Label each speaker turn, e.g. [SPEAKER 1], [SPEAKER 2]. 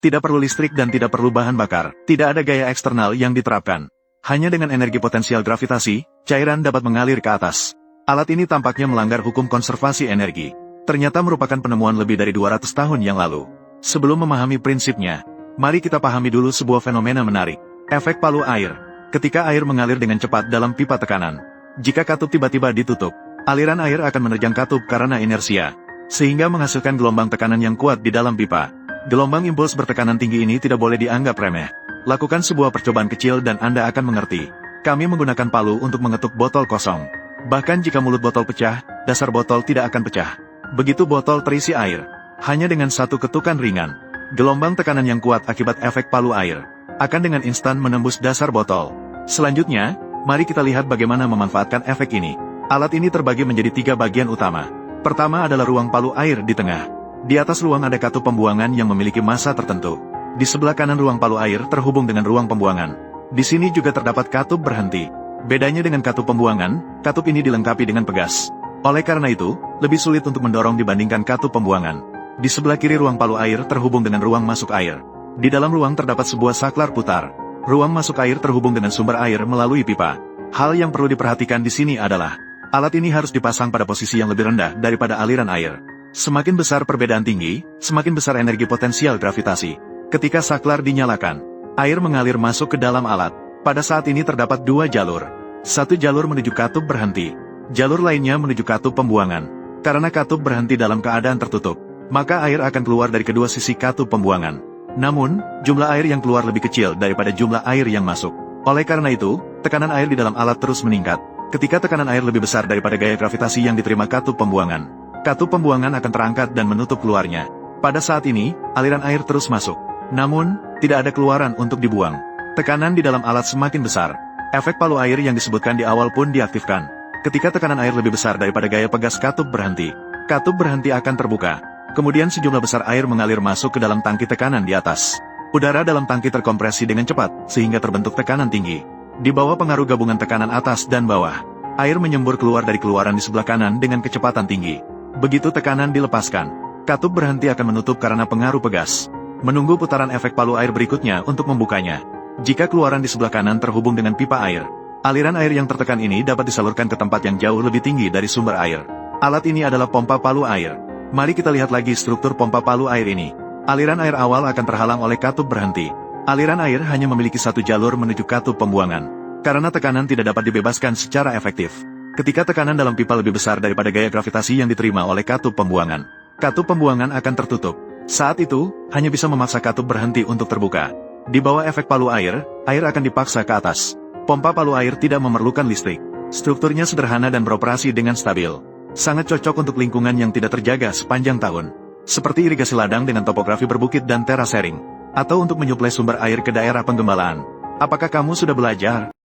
[SPEAKER 1] Tidak perlu listrik dan tidak perlu bahan bakar. Tidak ada gaya eksternal yang diterapkan. Hanya dengan energi potensial gravitasi, cairan dapat mengalir ke atas. Alat ini tampaknya melanggar hukum konservasi energi. Ternyata merupakan penemuan lebih dari 200 tahun yang lalu. Sebelum memahami prinsipnya, mari kita pahami dulu sebuah fenomena menarik. Efek palu air. Ketika air mengalir dengan cepat dalam pipa tekanan, jika katup tiba-tiba ditutup, aliran air akan menerjang katup karena inersia, sehingga menghasilkan gelombang tekanan yang kuat di dalam pipa. Gelombang impuls bertekanan tinggi ini tidak boleh dianggap remeh. Lakukan sebuah percobaan kecil dan Anda akan mengerti. Kami menggunakan palu untuk mengetuk botol kosong. Bahkan jika mulut botol pecah, dasar botol tidak akan pecah. Begitu botol terisi air, hanya dengan satu ketukan ringan, gelombang tekanan yang kuat akibat efek palu air akan dengan instan menembus dasar botol. Selanjutnya, mari kita lihat bagaimana memanfaatkan efek ini. Alat ini terbagi menjadi 3 bagian utama. Pertama adalah ruang palu air di tengah. Di atas ruang ada katup pembuangan yang memiliki massa tertentu. Di sebelah kanan ruang palu air terhubung dengan ruang pembuangan. Di sini juga terdapat katup berhenti. Bedanya dengan katup pembuangan, katup ini dilengkapi dengan pegas. Oleh karena itu, lebih sulit untuk mendorong dibandingkan katup pembuangan. Di sebelah kiri ruang palu air terhubung dengan ruang masuk air. Di dalam ruang terdapat sebuah saklar putar. Ruang masuk air terhubung dengan sumber air melalui pipa. Hal yang perlu diperhatikan di sini adalah, alat ini harus dipasang pada posisi yang lebih rendah daripada aliran air. Semakin besar perbedaan tinggi, semakin besar energi potensial gravitasi. Ketika saklar dinyalakan, air mengalir masuk ke dalam alat. Pada saat ini terdapat 2 jalur. Satu jalur menuju katup berhenti. Jalur lainnya menuju katup pembuangan. Karena katup berhenti dalam keadaan tertutup, maka air akan keluar dari kedua sisi katup pembuangan. Namun, jumlah air yang keluar lebih kecil daripada jumlah air yang masuk. Oleh karena itu, tekanan air di dalam alat terus meningkat. Ketika tekanan air lebih besar daripada gaya gravitasi yang diterima katup pembuangan, katup pembuangan akan terangkat dan menutup keluarnya. Pada saat ini, aliran air terus masuk. Namun, tidak ada keluaran untuk dibuang. Tekanan di dalam alat semakin besar. Efek palu air yang disebutkan di awal pun diaktifkan. Ketika tekanan air lebih besar daripada gaya pegas katup berhenti, katup berhenti akan terbuka. Kemudian sejumlah besar air mengalir masuk ke dalam tangki tekanan di atas. Udara dalam tangki terkompresi dengan cepat, sehingga terbentuk tekanan tinggi. Di bawah pengaruh gabungan tekanan atas dan bawah, air menyembur keluar dari keluaran di sebelah kanan dengan kecepatan tinggi. Begitu tekanan dilepaskan, katup berhenti akan menutup karena pengaruh pegas. Menunggu putaran efek palu air berikutnya untuk membukanya. Jika keluaran di sebelah kanan terhubung dengan pipa air, aliran air yang tertekan ini dapat disalurkan ke tempat yang jauh lebih tinggi dari sumber air. Alat ini adalah pompa palu air. Mari kita lihat lagi struktur pompa palu air ini. Aliran air awal akan terhalang oleh katup berhenti. Aliran air hanya memiliki satu jalur menuju katup pembuangan. Karena tekanan tidak dapat dibebaskan secara efektif. Ketika tekanan dalam pipa lebih besar daripada gaya gravitasi yang diterima oleh katup pembuangan akan tertutup. Saat itu, hanya bisa memaksa katup berhenti untuk terbuka. Di bawah efek palu air akan dipaksa ke atas. Pompa palu air tidak memerlukan listrik. Strukturnya sederhana dan beroperasi dengan stabil. Sangat cocok untuk lingkungan yang tidak terjaga sepanjang tahun. Seperti irigasi ladang dengan topografi berbukit dan terasering. Atau untuk menyuplai sumber air ke daerah penggembalaan. Apakah kamu sudah belajar?